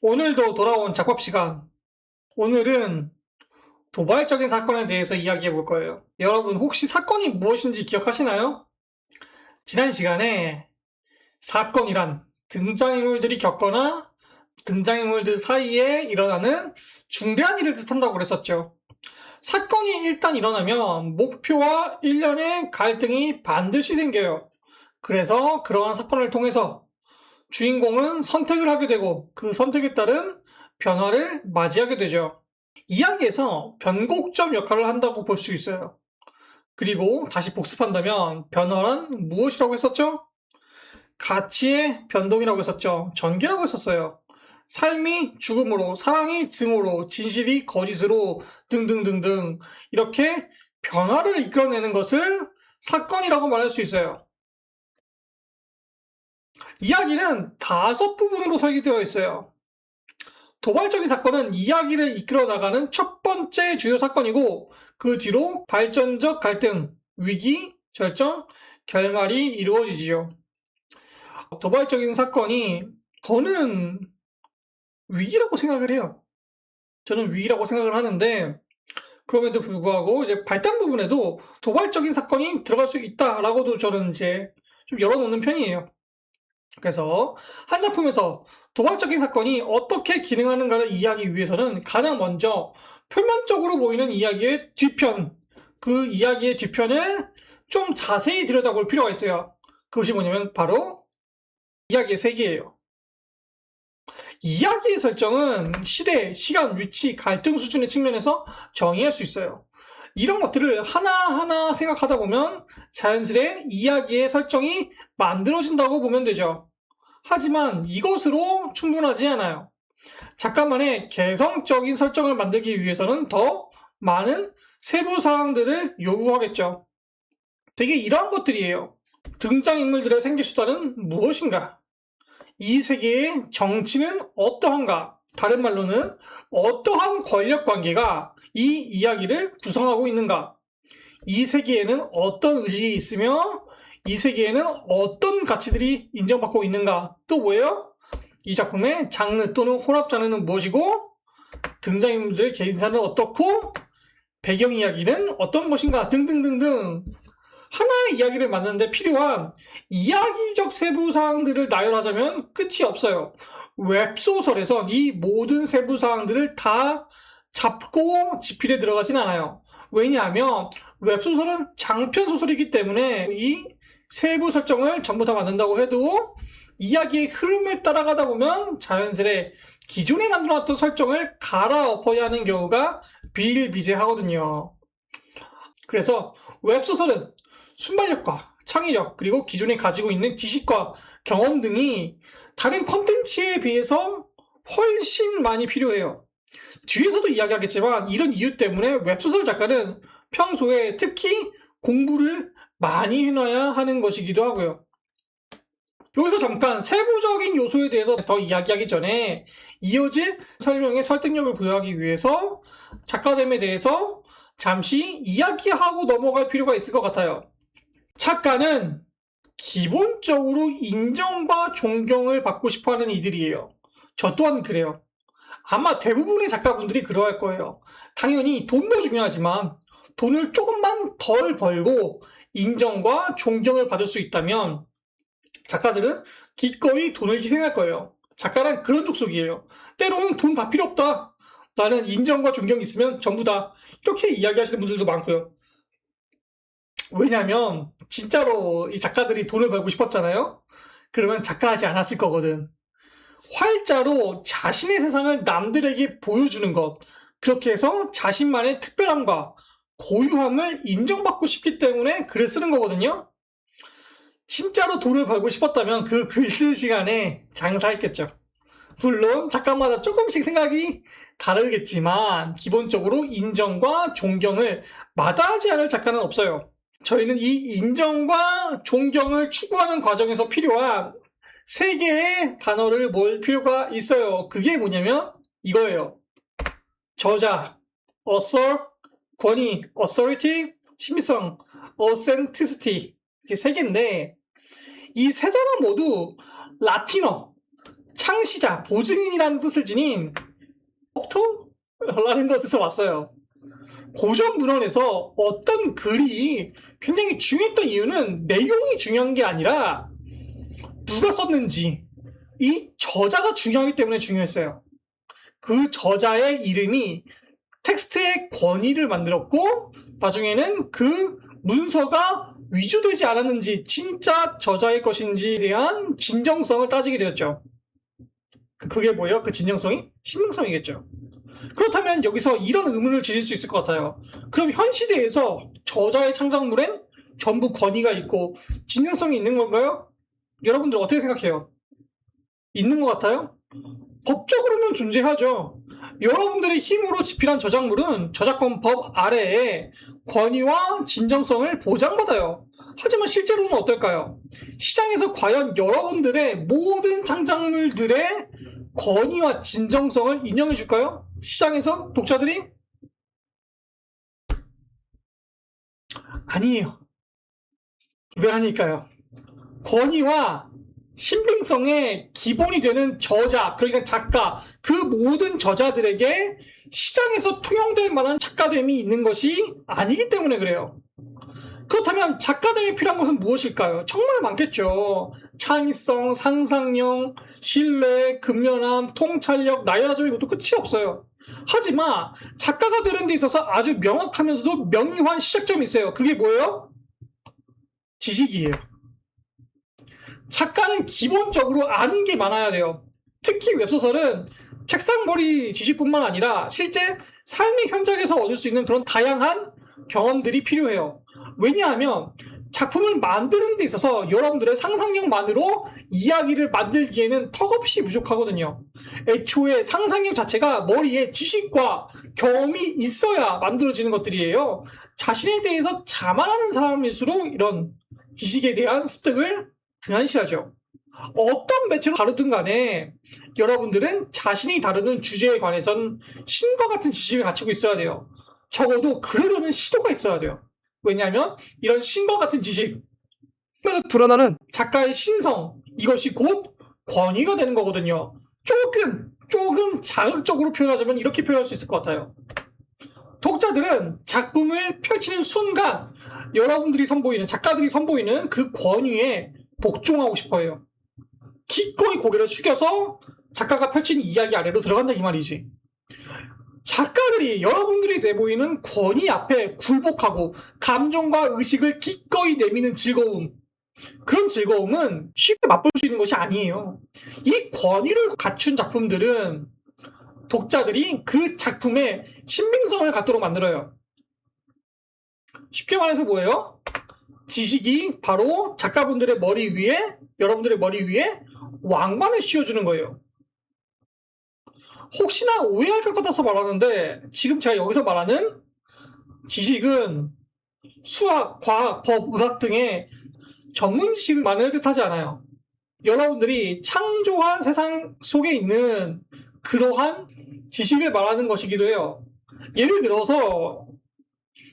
오늘도 돌아온 작법 시간. 오늘은 도발적인 사건에 대해서 이야기해 볼 거예요. 여러분, 혹시 사건이 무엇인지 기억하시나요? 지난 시간에 사건이란 등장인물들이 겪거나 등장인물들 사이에 일어나는 중대한 일을 뜻한다고 그랬었죠. 사건이 일단 일어나면 목표와 일련의 갈등이 반드시 생겨요. 그래서 그러한 사건을 통해서 주인공은 선택을 하게 되고 그 선택에 따른 변화를 맞이하게 되죠. 이야기에서 변곡점 역할을 한다고 볼 수 있어요. 그리고 다시 복습한다면 변화란 무엇이라고 했었죠? 가치의 변동이라고 했었죠. 전개라고 했었어요. 삶이 죽음으로, 사랑이 증오로, 진실이 거짓으로 등등등등 이렇게 변화를 이끌어내는 것을 사건이라고 말할 수 있어요. 이야기는 5부분으로 설계되어 있어요. 도발적인 사건은 이야기를 이끌어 나가는 첫 번째 주요 사건이고 그 뒤로 발전적 갈등, 위기, 절정, 결말이 이루어지지요. 도발적인 사건이 저는 위기라고 생각을 해요. 저는 위기라고 생각을 하는데 그럼에도 불구하고 이제 발단 부분에도 도발적인 사건이 들어갈 수 있다라고도 저는 이제 좀 열어놓는 편이에요. 그래서 한 작품에서 도발적인 사건이 어떻게 기능하는가를 이해하기 위해서는 가장 먼저 표면적으로 보이는 이야기의 뒤편, 그 이야기의 뒤편을 좀 자세히 들여다볼 필요가 있어요. 그것이 뭐냐면 바로 이야기의 세계예요. 이야기의 설정은 시대, 시간, 위치, 갈등 수준의 측면에서 정의할 수 있어요. 이런 것들을 하나하나 생각하다 보면 자연스레 이야기의 설정이 만들어진다고 보면 되죠. 하지만 이것으로 충분하지 않아요. 작가만의 개성적인 설정을 만들기 위해서는 더 많은 세부 사항들을 요구하겠죠. 되게 이러한 것들이에요. 등장인물들의 생기수단은 무엇인가? 이 세계의 정치는 어떠한가? 다른 말로는 어떠한 권력 관계가 이 이야기를 구성하고 있는가? 이 세계에는 어떤 의식이 있으며 이 세계에는 어떤 가치들이 인정받고 있는가? 또 뭐예요? 이 작품의 장르 또는 혼합 장르는 무엇이고 등장인물들의 개인사는 어떻고 배경 이야기는 어떤 것인가 등등등등 하나의 이야기를 만드는데 필요한 이야기적 세부사항들을 나열하자면 끝이 없어요. 웹소설에선 이 모든 세부사항들을 다 잡고 지필에 들어가진 않아요. 왜냐하면 웹소설은 장편소설이기 때문에 이 세부 설정을 전부 다 만든다고 해도 이야기의 흐름을 따라가다 보면 자연스레 기존에 만들어놨던 설정을 갈아엎어야 하는 경우가 비일비재하거든요. 그래서 웹소설은 순발력과 창의력 그리고 기존에 가지고 있는 지식과 경험 등이 다른 컨텐츠에 비해서 훨씬 많이 필요해요. 뒤에서도 이야기하겠지만 이런 이유 때문에 웹소설 작가는 평소에 특히 공부를 많이 해놔야 하는 것이기도 하고요. 여기서 잠깐 세부적인 요소에 대해서 더 이야기하기 전에 이어질 설명에 설득력을 부여하기 위해서 작가됨에 대해서 잠시 이야기하고 넘어갈 필요가 있을 것 같아요. 작가는 기본적으로 인정과 존경을 받고 싶어하는 이들이에요. 저 또한 그래요. 아마 대부분의 작가분들이 그러할 거예요. 당연히 돈도 중요하지만 돈을 조금만 덜 벌고 인정과 존경을 받을 수 있다면 작가들은 기꺼이 돈을 희생할 거예요. 작가란 그런 족속이에요. 때로는 돈 다 필요 없다. 나는 인정과 존경이 있으면 전부다. 이렇게 이야기하시는 분들도 많고요. 왜냐면 진짜로 이 작가들이 돈을 벌고 싶었잖아요. 그러면 작가하지 않았을 거거든. 활자로 자신의 세상을 남들에게 보여주는 것. 그렇게 해서 자신만의 특별함과 고유함을 인정받고 싶기 때문에 글을 쓰는 거거든요. 진짜로 돈을 벌고 싶었다면 그 글 쓸 시간에 장사했겠죠. 물론 작가마다 조금씩 생각이 다르겠지만 기본적으로 인정과 존경을 마다하지 않을 작가는 없어요. 저희는 이 인정과 존경을 추구하는 과정에서 필요한 3개의 단어를 모을 필요가 있어요. 그게 뭐냐면 이거예요. 저자, author, 권위, authority, 신비성, authenticity. 이게 3개인데 이 3단어 모두 라틴어, 창시자, 보증인이라는 뜻을 지닌 업토라는 것에서 왔어요. 고전 문헌에서 어떤 글이 굉장히 중요했던 이유는 내용이 중요한 게 아니라 누가 썼는지, 이 저자가 중요하기 때문에 중요했어요. 그 저자의 이름이 텍스트의 권위를 만들었고, 나중에는 그 문서가 위조되지 않았는지, 진짜 저자의 것인지에 대한 진정성을 따지게 되었죠. 그게 뭐예요? 그 진정성이? 신빙성이겠죠. 그렇다면 여기서 이런 의문을 지닐 수 있을 것 같아요. 그럼 현 시대에서 저자의 창작물엔 전부 권위가 있고 진정성이 있는 건가요? 여러분들 어떻게 생각해요? 있는 것 같아요? 법적으로는 존재하죠. 여러분들의 힘으로 집필한 저작물은 저작권법 아래에 권위와 진정성을 보장받아요. 하지만 실제로는 어떨까요? 시장에서 과연 여러분들의 모든 창작물들의 권위와 진정성을 인정해 줄까요? 시장에서 독자들이? 아니에요. 왜 아닐까요? 권위와 신빙성의 기본이 되는 저자, 그러니까 작가, 그 모든 저자들에게 시장에서 통용될 만한 작가됨이 있는 것이 아니기 때문에 그래요. 그렇다면 작가됨이 필요한 것은 무엇일까요? 정말 많겠죠. 창의성, 상상력, 신뢰, 근면함, 통찰력, 나열하자면 이것도 끝이 없어요. 하지만 작가가 되는 데 있어서 아주 명확하면서도 명료한 시작점이 있어요. 그게 뭐예요? 지식이에요. 작가는 기본적으로 아는 게 많아야 돼요. 특히 웹소설은 책상머리 지식뿐만 아니라 실제 삶의 현장에서 얻을 수 있는 그런 다양한 경험들이 필요해요. 왜냐하면 작품을 만드는 데 있어서 여러분들의 상상력만으로 이야기를 만들기에는 턱없이 부족하거든요. 애초에 상상력 자체가 머리에 지식과 경험이 있어야 만들어지는 것들이에요. 자신에 대해서 자만하는 사람일수록 이런 지식에 대한 습득을 등한시하죠. 어떤 매체로 다루든 간에 여러분들은 자신이 다루는 주제에 관해서는 신과 같은 지식을 갖추고 있어야 돼요. 적어도 그러려는 시도가 있어야 돼요. 왜냐하면 이런 신과 같은 지식에서 드러나는 작가의 신성, 이것이 곧 권위가 되는 거거든요. 조금 자극적으로 표현하자면 이렇게 표현할 수 있을 것 같아요. 독자들은 작품을 펼치는 순간 여러분들이 선보이는, 작가들이 선보이는 그 권위에 복종하고 싶어해요. 기꺼이 고개를 숙여서 작가가 펼친 이야기 아래로 들어간다 이 말이지. 작가들이 여러분들이 내보이는 권위 앞에 굴복하고 감정과 의식을 기꺼이 내미는 즐거움, 그런 즐거움은 쉽게 맛볼 수 있는 것이 아니에요. 이 권위를 갖춘 작품들은 독자들이 그 작품에 신빙성을 갖도록 만들어요. 쉽게 말해서 뭐예요? 지식이 바로 작가분들의 머리 위에, 여러분들의 머리 위에 왕관을 씌워주는 거예요. 혹시나 오해할 것 같아서 말하는데 지금 제가 여기서 말하는 지식은 수학, 과학, 법, 의학 등의 전문 지식만을 뜻하지 않아요. 여러분들이 창조한 세상 속에 있는 그러한 지식을 말하는 것이기도 해요. 예를 들어서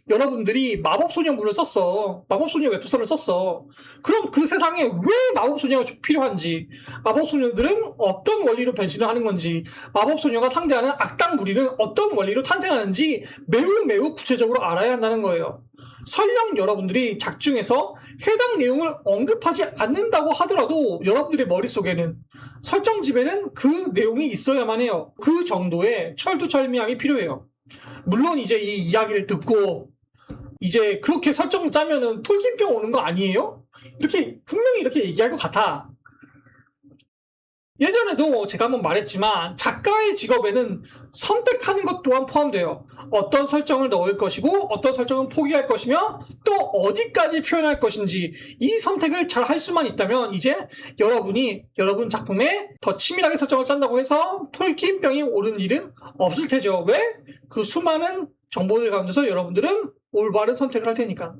여러분들이 마법소녀물을 썼어. 마법소녀 웹소설을 썼어. 그럼 그 세상에 왜 마법소녀가 필요한지, 마법소녀들은 어떤 원리로 변신을 하는 건지, 마법소녀가 상대하는 악당 무리는 어떤 원리로 탄생하는지 매우 구체적으로 알아야 한다는 거예요. 설령 여러분들이 작중에서 해당 내용을 언급하지 않는다고 하더라도 여러분들의 머릿속에는, 설정집에는 그 내용이 있어야만 해요. 그 정도의 철두철미함이 필요해요. 물론 이제 이 이야기를 듣고 이제 그렇게 설정 짜면은 톨킨병 오는 거 아니에요? 이렇게 분명히 이렇게 얘기할 것 같아. 예전에도 제가 한번 말했지만 작가의 직업에는 선택하는 것 또한 포함돼요. 어떤 설정을 넣을 것이고 어떤 설정은 포기할 것이며 또 어디까지 표현할 것인지, 이 선택을 잘 할 수만 있다면 이제 여러분 작품에 더 치밀하게 설정을 짠다고 해서 톨킨병이 오는 일은 없을 테죠. 왜? 그 수많은 정보들 가운데서 여러분들은 올바른 선택을 할 테니까.